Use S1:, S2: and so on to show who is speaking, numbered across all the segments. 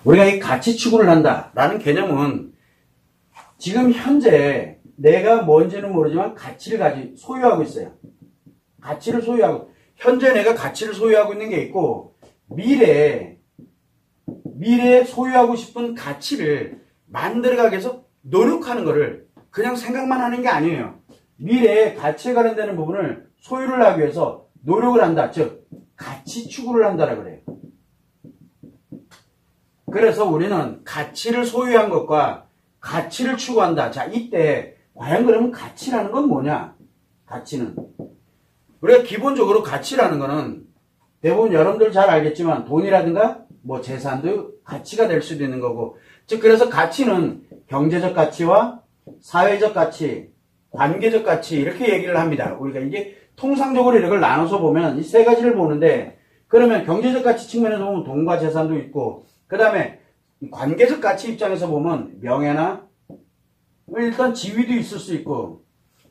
S1: 우리가 이 가치 추구를 한다라는 개념은 지금 현재 내가 뭔지는 모르지만 가치를 소유하고 있어요. 가치를 소유하고, 현재 내가 가치를 소유하고 있는 게 있고, 미래에 소유하고 싶은 가치를 만들어가기 위해서 노력하는 거를 그냥 생각만 하는 게 아니에요. 미래에 가치에 관련되는 부분을 소유를 하기 위해서 노력을 한다. 즉, 가치 추구를 한다라고 그래요. 그래서 우리는 가치를 소유한 것과 가치를 추구한다. 자, 이때 과연 그러면 가치라는 건 뭐냐? 가치는 우리가 기본적으로 가치라는 거는 대부분 여러분들 잘 알겠지만 돈이라든가 뭐 재산도 가치가 될 수도 있는 거고, 즉 그래서 가치는 경제적 가치와 사회적 가치, 관계적 가치 이렇게 얘기를 합니다. 우리가 이게 통상적으로 이걸 나눠서 보면 이 세 가지를 보는데, 그러면 경제적 가치 측면에서 보면 돈과 재산도 있고, 그 다음에 관계적 가치 입장에서 보면 명예나 일단 지위도 있을 수 있고,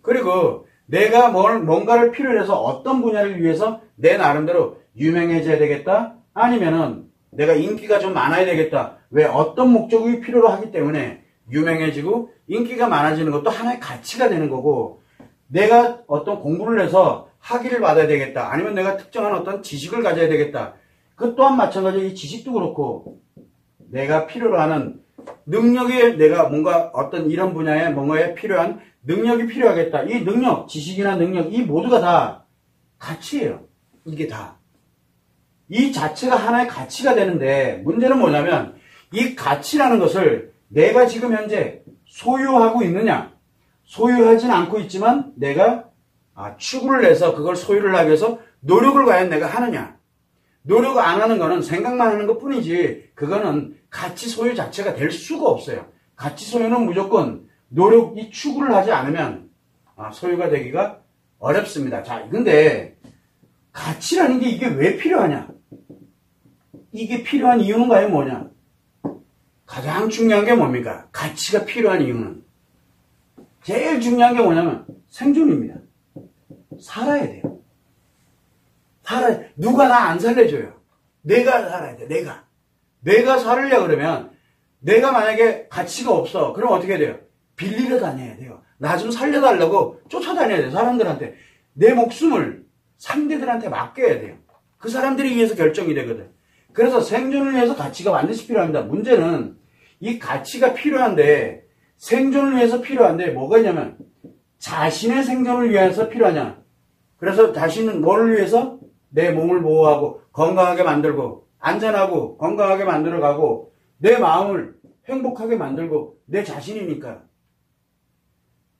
S1: 그리고 내가 뭔가를 필요로 해서 어떤 분야를 위해서 내 나름대로 유명해져야 되겠다, 아니면은 내가 인기가 좀 많아야 되겠다, 왜 어떤 목적이 필요로 하기 때문에 유명해지고 인기가 많아지는 것도 하나의 가치가 되는 거고, 내가 어떤 공부를 해서 학위를 받아야 되겠다, 아니면 내가 특정한 어떤 지식을 가져야 되겠다, 그 또한 마찬가지로 이 지식도 그렇고 내가 필요로 하는 능력이, 내가 뭔가 어떤 이런 분야에 뭔가에 필요한 능력이 필요하겠다, 이 능력, 지식이나 능력, 이 모두가 다 가치예요. 이게 다 이 자체가 하나의 가치가 되는데, 문제는 뭐냐면 이 가치라는 것을 내가 지금 현재 소유하고 있느냐, 소유하진 않고 있지만 내가 추구를 해서 그걸 소유를 하기 위해서 노력을 과연 내가 하느냐. 노력 안 하는 거는 생각만 하는 것 뿐이지, 그거는 가치 소유 자체가 될 수가 없어요. 가치 소유는 무조건 이 추구를 하지 않으면 소유가 되기가 어렵습니다. 자, 근데 가치라는 게 이게 왜 필요하냐? 이게 필요한 이유는 과연 뭐냐? 가장 중요한 게 뭡니까? 가치가 필요한 이유는 제일 중요한 게 뭐냐면 생존입니다. 살아야 돼요. 누가 나 안 살려줘요. 내가 살아야 돼. 내가 살으려 그러면, 내가 만약에 가치가 없어, 그럼 어떻게 돼요? 빌리러 다녀야 돼요. 나 좀 살려달라고 쫓아다녀야 돼요. 사람들한테. 내 목숨을 상대들한테 맡겨야 돼요. 그 사람들이 위해서 결정이 되거든. 그래서 생존을 위해서 가치가 반드시 필요합니다. 문제는 이 가치가 필요한데, 생존을 위해서 필요한데 뭐가 있냐면 자신의 생존을 위해서 필요하냐. 그래서 자신은 뭐를 위해서? 내 몸을 보호하고 건강하게 만들고 안전하고 건강하게 만들어가고 내 마음을 행복하게 만들고, 내 자신이니까.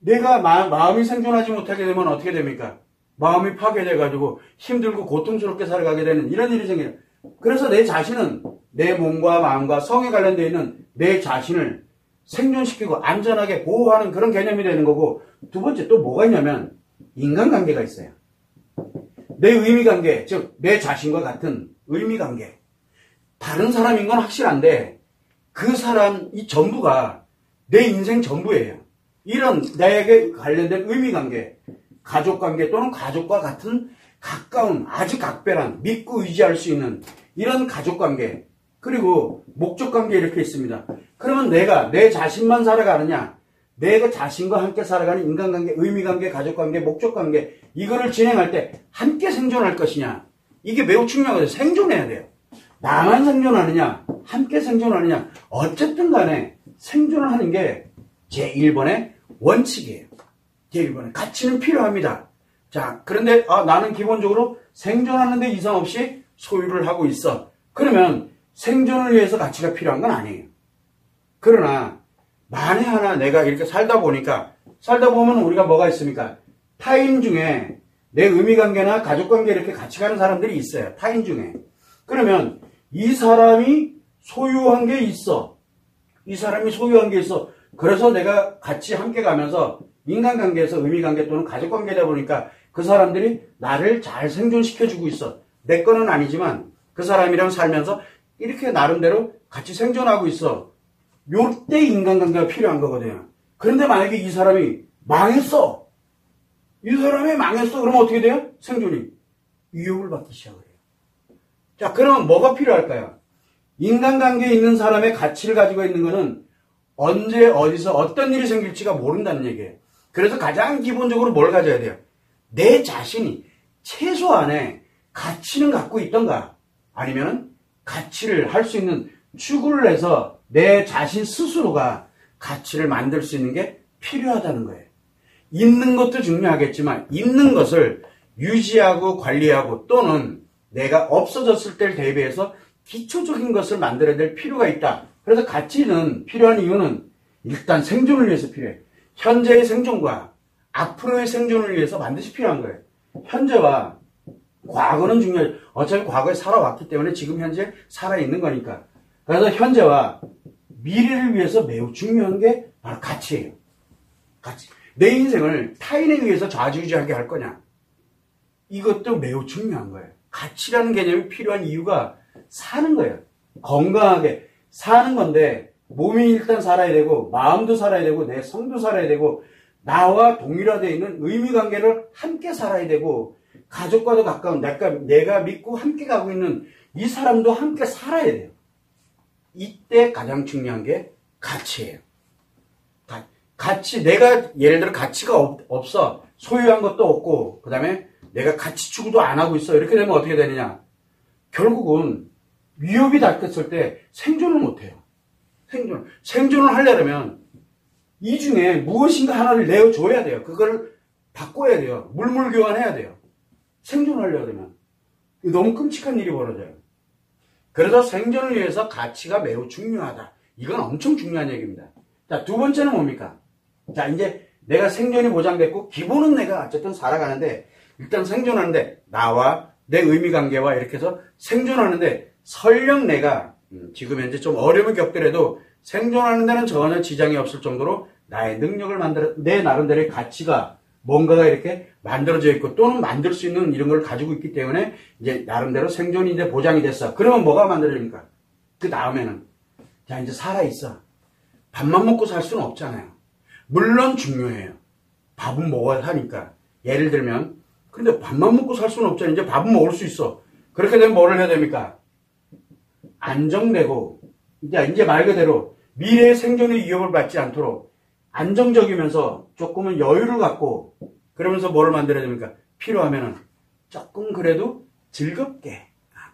S1: 내가 마음이 생존하지 못하게 되면 어떻게 됩니까? 마음이 파괴돼가지고 힘들고 고통스럽게 살아가게 되는 이런 일이 생겨요. 그래서 내 자신은 내 몸과 마음과 성에 관련되어 있는 내 자신을 생존시키고 안전하게 보호하는 그런 개념이 되는 거고, 두 번째 또 뭐가 있냐면 인간관계가 있어요. 내 의미관계, 즉 내 자신과 같은 의미관계. 다른 사람인 건 확실한데 그 사람 이 전부가 내 인생 전부예요. 이런 나에게 관련된 의미관계, 가족관계 또는 가족과 같은 가까운 아주 각별한 믿고 의지할 수 있는 이런 가족관계, 그리고 목적관계 이렇게 있습니다. 그러면 내가 내 자신만 살아가느냐, 내가 자신과 함께 살아가는 인간관계, 의미관계, 가족관계, 목적관계, 이거를 진행할 때 함께 생존할 것이냐, 이게 매우 중요하거든요. 생존해야 돼요. 나만 생존하느냐, 함께 생존하느냐, 어쨌든 간에 생존을 하는 게 제1번의 원칙이에요. 제1번의 가치는 필요합니다. 자, 그런데 나는 기본적으로 생존하는 데 이상 없이 소유를 하고 있어. 그러면 생존을 위해서 가치가 필요한 건 아니에요. 그러나 만에 하나 내가 이렇게 살다 보면 우리가 뭐가 있습니까? 타인 중에 내 의미관계나 가족관계 이렇게 같이 가는 사람들이 있어요. 타인 중에. 그러면 이 사람이 소유한 게 있어. 그래서 내가 같이 함께 가면서 인간관계에서 의미관계 또는 가족관계다 보니까 그 사람들이 나를 잘 생존시켜주고 있어. 내 거는 아니지만 그 사람이랑 살면서 이렇게 나름대로 같이 생존하고 있어. 요때 인간관계가 필요한 거거든요. 그런데 만약에 이 사람이 망했어. 그러면 어떻게 돼요? 생존이 위협을 받기 시작을 해요. 자, 그러면 뭐가 필요할까요? 인간관계에 있는 사람의 가치를 가지고 있는 거는 언제 어디서 어떤 일이 생길지가 모른다는 얘기예요. 그래서 가장 기본적으로 뭘 가져야 돼요? 내 자신이 최소한의 가치는 갖고 있던가, 아니면 가치를 할 수 있는 추구를 해서 내 자신 스스로가 가치를 만들 수 있는 게 필요하다는 거예요. 있는 것도 중요하겠지만 있는 것을 유지하고 관리하고 또는 내가 없어졌을 때를 대비해서 기초적인 것을 만들어야 될 필요가 있다. 그래서 가치는 필요한 이유는 일단 생존을 위해서 필요해. 현재의 생존과 앞으로의 생존을 위해서 반드시 필요한 거예요. 현재와 과거는 중요해요. 어차피 과거에 살아왔기 때문에 지금 현재 살아있는 거니까. 그래서 현재와 미래를 위해서 매우 중요한 게 바로 가치예요. 가치. 내 인생을 타인에 의해서 좌지우지하게 할 거냐. 이것도 매우 중요한 거예요. 가치라는 개념이 필요한 이유가 사는 거예요. 건강하게 사는 건데 몸이 일단 살아야 되고 마음도 살아야 되고 내 성도 살아야 되고 나와 동일화되어 있는 의미관계를 함께 살아야 되고 가족과도 가까운 내가 믿고 함께 가고 있는 이 사람도 함께 살아야 돼요. 이때 가장 중요한 게 가치예요. 가치, 내가 예를 들어 가치가 없어. 소유한 것도 없고 그 다음에 내가 가치 추구도 안 하고 있어. 이렇게 되면 어떻게 되느냐. 결국은 위협이 닥쳤을 때 생존을 못해요. 생존을 하려면 이 중에 무엇인가 하나를 내어줘야 돼요. 그걸 바꿔야 돼요. 물물교환해야 돼요. 생존하려면. 너무 끔찍한 일이 벌어져요. 그래서 생존을 위해서 가치가 매우 중요하다. 이건 엄청 중요한 얘기입니다. 자, 두 번째는 뭡니까? 자, 이제 내가 생존이 보장됐고 기본은 내가 어쨌든 살아가는데 일단 생존하는데 나와 내 의미관계와 이렇게 해서 생존하는데 설령 내가 지금 현재 좀 어려움을 겪더라도 생존하는 데는 전혀 지장이 없을 정도로 나의 능력을 내 나름대로의 가치가 뭔가가 이렇게 만들어져 있고 또는 만들 수 있는 이런 걸 가지고 있기 때문에 이제 나름대로 생존이 이제 보장이 됐어. 그러면 뭐가 만들어집니까? 그 다음에는 자, 이제 살아있어. 밥만 먹고 살 수는 없잖아요. 물론 중요해요. 밥은 먹어야 하니까. 예를 들면 근데 밥만 먹고 살 수는 없잖아요. 이제 밥은 먹을 수 있어. 그렇게 되면 뭐를 해야 됩니까? 안정되고 이제 말 그대로 미래의 생존의 위협을 받지 않도록 안정적이면서 조금은 여유를 갖고 그러면서 뭐를 만들어야 됩니까? 필요하면은 조금 그래도 즐겁게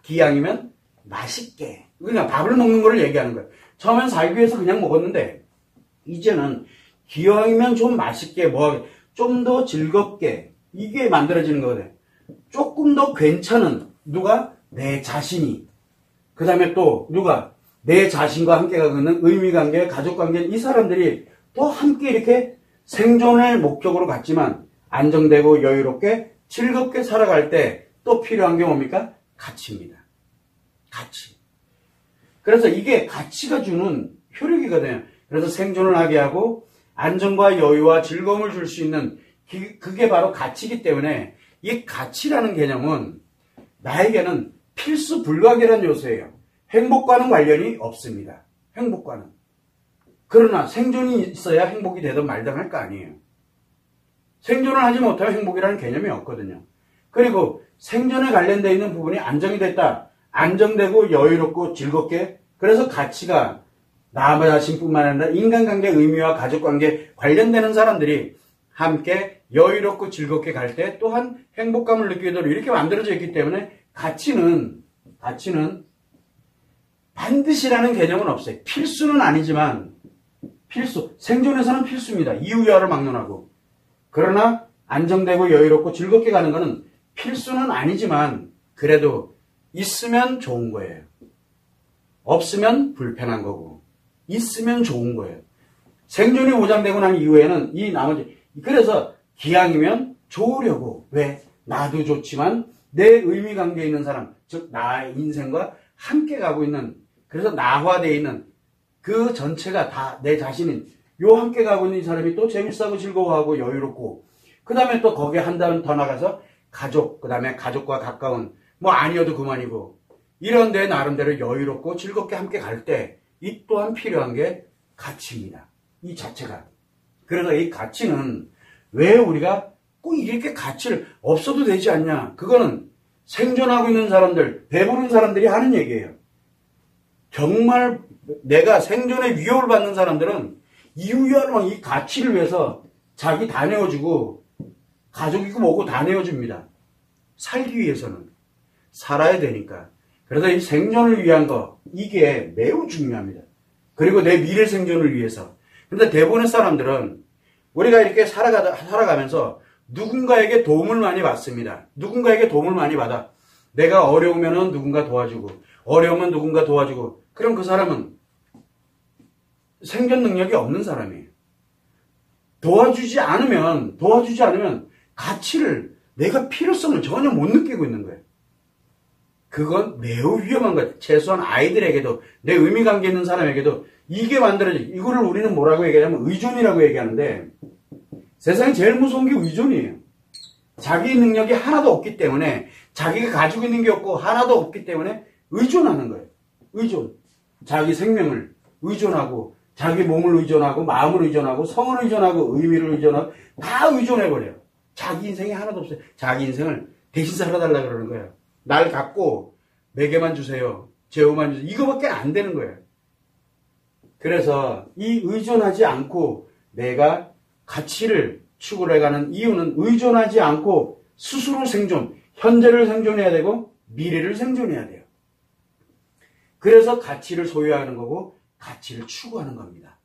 S1: 기왕이면 맛있게 그러니까 밥을 먹는 거를 얘기하는 거예요. 처음엔 살기 위해서 그냥 먹었는데 이제는 기왕이면 좀 맛있게 좀 더 즐겁게 이게 만들어지는 거거든요. 조금 더 괜찮은 누가? 내 자신이 그 다음에 또 누가? 내 자신과 함께 가고 있는 의미관계, 가족관계 이 사람들이 또 함께 이렇게 생존을 목적으로 갖지만 안정되고 여유롭게 즐겁게 살아갈 때 또 필요한 게 뭡니까? 가치입니다. 가치. 그래서 이게 가치가 주는 효력이거든요. 그래서 생존을 하게 하고 안정과 여유와 즐거움을 줄 수 있는 그게 바로 가치이기 때문에 이 가치라는 개념은 나에게는 필수 불가결한 요소예요. 행복과는 관련이 없습니다. 행복과는. 그러나 생존이 있어야 행복이 되든 말든 할 거 아니에요. 생존을 하지 못하면 행복이라는 개념이 없거든요. 그리고 생존에 관련되어 있는 부분이 안정이 됐다. 안정되고 여유롭고 즐겁게 그래서 가치가 나 자신뿐만 아니라 인간관계, 의미와 가족관계 관련되는 사람들이 함께 여유롭고 즐겁게 갈 때 또한 행복감을 느끼게 되도록 이렇게 만들어져 있기 때문에 가치는 반드시라는 개념은 없어요. 필수는 아니지만 생존에서는 필수입니다. 이유야를 막론하고. 그러나 안정되고 여유롭고 즐겁게 가는 것은 필수는 아니지만 그래도 있으면 좋은 거예요. 없으면 불편한 거고 있으면 좋은 거예요. 생존이 보장되고 난 이후에는 이 나머지 그래서 기왕이면 좋으려고 왜? 나도 좋지만 내 의미관계에 있는 사람 즉 나의 인생과 함께 가고 있는 그래서 나화되어 있는 그 전체가 다 내 자신인 요 함께 가고 있는 이 사람이 또 재밌어하고 즐거워하고 여유롭고 그 다음에 또 거기에 한 단 더 나가서 가족 그 다음에 가족과 가까운 아니어도 그만이고 이런 데 나름대로 여유롭고 즐겁게 함께 갈 때 이 또한 필요한 게 가치입니다. 이 자체가. 그래서 이 가치는 왜 우리가 꼭 이렇게 가치를 없어도 되지 않냐. 그거는 생존하고 있는 사람들, 배부른 사람들이 하는 얘기예요. 정말 내가 생존의 위협을 받는 사람들은 이유야로 이 가치를 위해서 자기 다 내어주고 가족이고 뭐고 다 내어줍니다. 살기 위해서는. 살아야 되니까. 그래서 이 생존을 위한 거, 이게 매우 중요합니다. 그리고 내 미래 생존을 위해서. 근데 대부분의 사람들은 우리가 이렇게 살아가면서 누군가에게 도움을 많이 받습니다. 누군가에게 도움을 많이 받아. 내가 어려우면은 누군가 도와주고, 어려우면 누군가 도와주고, 그럼 그 사람은 생존 능력이 없는 사람이에요. 도와주지 않으면 가치를, 내가 필요성을 전혀 못 느끼고 있는 거예요. 그건 매우 위험한 거예요. 최소한 아이들에게도, 내 의미관계 있는 사람에게도 이게 이거를 우리는 뭐라고 얘기하냐면 의존이라고 얘기하는데, 세상에 제일 무서운 게 의존이에요. 자기 능력이 하나도 없기 때문에, 자기가 가지고 있는 게 없고 하나도 없기 때문에 의존하는 거예요. 의존. 자기 생명을 의존하고, 자기 몸을 의존하고, 마음을 의존하고, 성을 의존하고, 의미를 의존하고, 다 의존해버려요. 자기 인생이 하나도 없어요. 자기 인생을 대신 살아달라 그러는 거예요. 날 갖고 내게만 주세요. 제호만 주세요. 이거밖에 안 되는 거예요. 그래서 이 의존하지 않고 내가 가치를 추구해가는 이유는 의존하지 않고 스스로 생존, 현재를 생존해야 되고 미래를 생존해야 돼요. 그래서 가치를 소유하는 거고 가치를 추구하는 겁니다.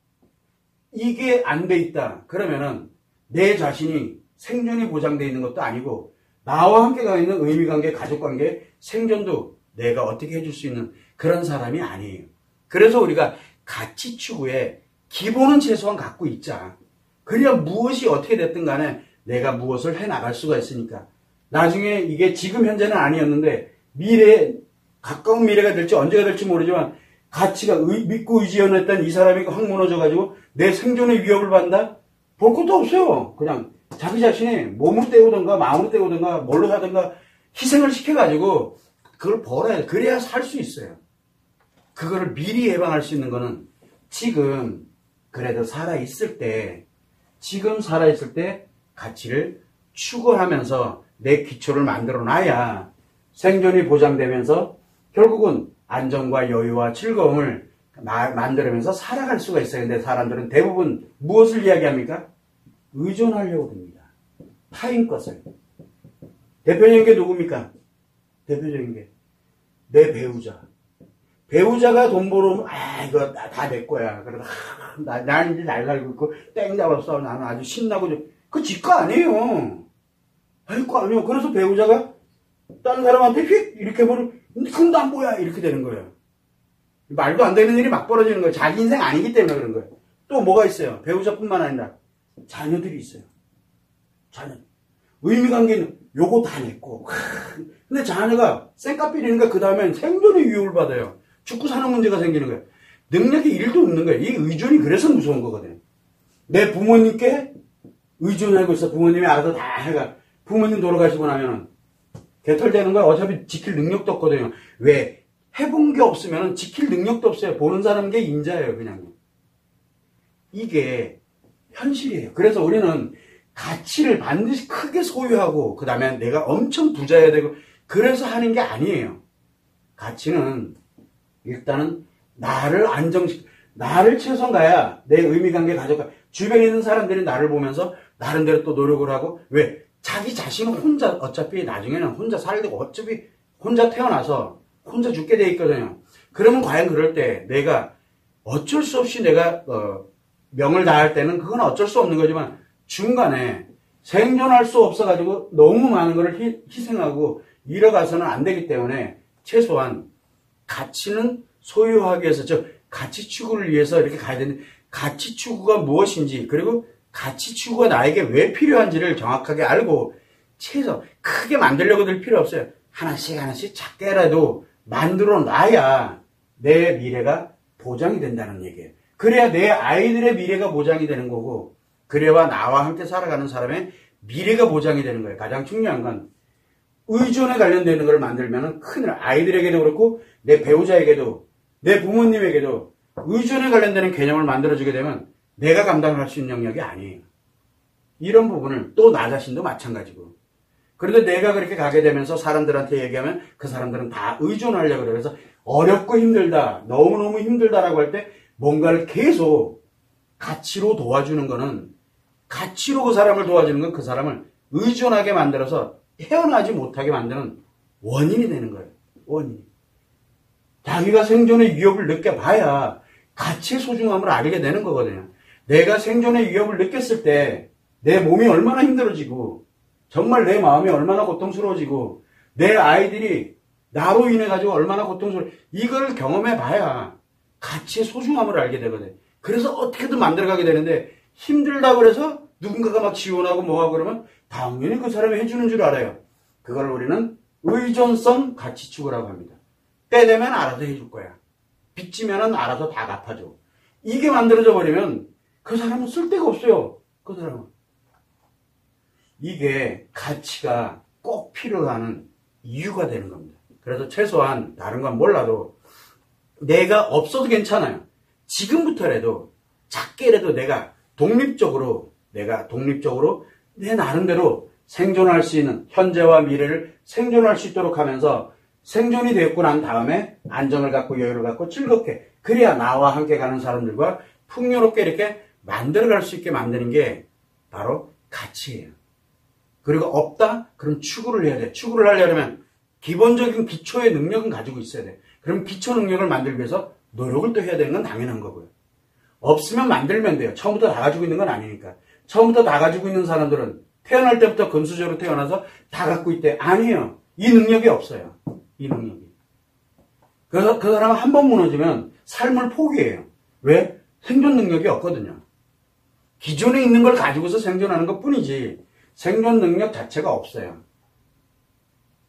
S1: 이게 안 돼 있다. 그러면은 내 자신이 생존이 보장되어 있는 것도 아니고 나와 함께 가 있는 의미관계, 가족관계, 생존도 내가 어떻게 해줄 수 있는 그런 사람이 아니에요. 그래서 우리가 가치 추구에 기본은 최소한 갖고 있자. 그래야 무엇이 어떻게 됐든 간에 내가 무엇을 해나갈 수가 있으니까. 나중에 이게 지금 현재는 아니었는데 미래에 가까운 미래가 될지 언제가 될지 모르지만 가치가 믿고 의지해냈던 이 사람이 확 무너져가지고 내 생존의 위협을 받는다? 볼 것도 없어요. 그냥 자기 자신이 몸으로 때우든가 마음으로 때우든가 뭘로 하든가 희생을 시켜가지고 그걸 벌어야 돼. 그래야 살 수 있어요. 그거를 미리 예방할 수 있는 거는 지금 그래도 살아있을 때 가치를 추구하면서 내 기초를 만들어 놔야 생존이 보장되면서 결국은 안정과 여유와 즐거움을 만들면서 살아갈 수가 있어요. 근데 사람들은 대부분 무엇을 이야기합니까? 의존하려고 듭니다. 타인 것을. 대표적인 게 누굽니까? 대표적인 게 내 배우자. 배우자가 돈 벌어오면 이거 다 내 거야. 그러다 난 이제 날 살고 있고 땡 잡았어. 나는 아주 신나고 그 지 거 아니에요. 거 아니에요. 그래서 배우자가 다른 사람한테 휙 이렇게 버리면 그건 난 뭐야 이렇게 되는 거예요. 말도 안 되는 일이 막 벌어지는 거예요. 자기 인생 아니기 때문에 그런 거예요. 또 뭐가 있어요? 배우자뿐만 아니라 자녀들이 있어요. 자녀. 의미관계는 요거 다 냈고. 근데 자녀가 쌩까 삐리니까 그 다음엔 생존의 위협을 받아요. 죽고 사는 문제가 생기는 거예요. 능력이 1도 없는 거예요. 이 의존이 그래서 무서운 거거든요. 내 부모님께 의존하고 있어. 부모님이 알아서 다 해가. 부모님 돌아가시고 나면은 개털되는 거야. 어차피 지킬 능력도 없거든요. 왜? 해본 게 없으면 지킬 능력도 없어요. 보는 사람 게 인자예요. 그냥. 이게 현실이에요. 그래서 우리는 가치를 반드시 크게 소유하고 그 다음에 내가 엄청 부자여야 되고 그래서 하는 게 아니에요. 가치는 일단은 나를 나를 최선 가야 내 의미관계 가져가. 주변에 있는 사람들이 나를 보면서 나름대로 또 노력을 하고 왜? 자기 자신은 혼자 어차피 나중에는 혼자 살게 되고 어차피 혼자 태어나서 혼자 죽게 돼 있거든요. 그러면 과연 그럴 때 내가 어쩔 수 없이 내가 명을 다할 때는 그건 어쩔 수 없는 거지만 중간에 생존할 수 없어가지고 너무 많은 걸 희생하고 잃어가서는 안 되기 때문에 최소한 가치는 소유하기 위해서 가치 추구를 위해서 이렇게 가야 되는데 가치 추구가 무엇인지 그리고 가치 추구가 나에게 왜 필요한지를 정확하게 알고 최소 크게 만들려고 들 필요 없어요. 하나씩 작게라도 만들어 놔야 내 미래가 보장이 된다는 얘기예요. 그래야 내 아이들의 미래가 보장이 되는 거고 그래야 나와 함께 살아가는 사람의 미래가 보장이 되는 거예요. 가장 중요한 건 의존에 관련되는 걸 만들면 큰일. 아이들에게도 그렇고 내 배우자에게도 내 부모님에게도 의존에 관련되는 개념을 만들어주게 되면 내가 감당할 수 있는 영역이 아니에요. 이런 부분을 또 나 자신도 마찬가지고. 그런데 내가 그렇게 가게 되면서 사람들한테 얘기하면 그 사람들은 다 의존하려고 그래요. 그래서 어렵고 힘들다, 너무너무 힘들다라고 할 때 뭔가를 계속 가치로 도와주는 거는, 가치로 그 사람을 도와주는 건 그 사람을 의존하게 만들어서 헤어나지 못하게 만드는 원인이 되는 거예요. 원인. 자기가 생존의 위협을 느껴봐야 가치의 소중함을 알게 되는 거거든요. 내가 생존의 위협을 느꼈을 때 내 몸이 얼마나 힘들어지고 정말 내 마음이 얼마나 고통스러워지고 내 아이들이 나로 인해 가지고 얼마나 고통스러워, 이걸 경험해봐야 가치의 소중함을 알게 되거든요. 그래서 어떻게든 만들어가게 되는데, 힘들다고 그래서 누군가가 막 지원하고 뭐하고 그러면 당연히 그 사람이 해주는 줄 알아요. 그걸 우리는 의존성 가치추구라고 합니다. 때 되면 알아서 해줄 거야. 빚지면은 알아서 다 갚아줘. 이게 만들어져 버리면 그 사람은 쓸데가 없어요. 그 사람은. 이게 가치가 꼭 필요하는 이유가 되는 겁니다. 그래서 최소한 다른 건 몰라도 내가 없어도 괜찮아요. 지금부터라도 작게라도 내가 독립적으로 내 나름대로 생존할 수 있는, 현재와 미래를 생존할 수 있도록 하면서 생존이 되었고 난 다음에 안정을 갖고 여유를 갖고 즐겁게, 그래야 나와 함께 가는 사람들과 풍요롭게 이렇게 만들어갈 수 있게 만드는 게 바로 가치예요. 그리고 없다? 그럼 추구를 해야 돼. 추구를 하려면 기본적인 기초의 능력은 가지고 있어야 돼. 그럼 기초 능력을 만들기 위해서 노력을 또 해야 되는 건 당연한 거고요. 없으면 만들면 돼요. 처음부터 다 가지고 있는 건 아니니까. 처음부터 다 가지고 있는 사람들은 태어날 때부터 금수저로 태어나서 다 갖고 있대. 아니에요. 이 능력이 없어요. 이 능력이. 그래서 그 사람은 한 번 무너지면 삶을 포기해요. 왜? 생존 능력이 없거든요. 기존에 있는 걸 가지고서 생존하는 것 뿐이지 생존 능력 자체가 없어요.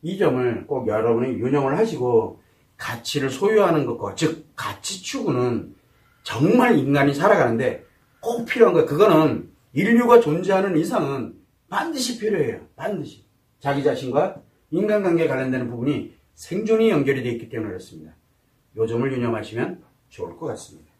S1: 이 점을 꼭 여러분이 유념을 하시고, 가치를 소유하는 것과, 즉 가치 추구는 정말 인간이 살아가는데 꼭 필요한 거예요. 그거는 인류가 존재하는 이상은 반드시 필요해요. 반드시. 자기 자신과 인간관계에 관련되는 부분이 생존이 연결이 되어 있기 때문에 그렇습니다. 이 점을 유념하시면 좋을 것 같습니다.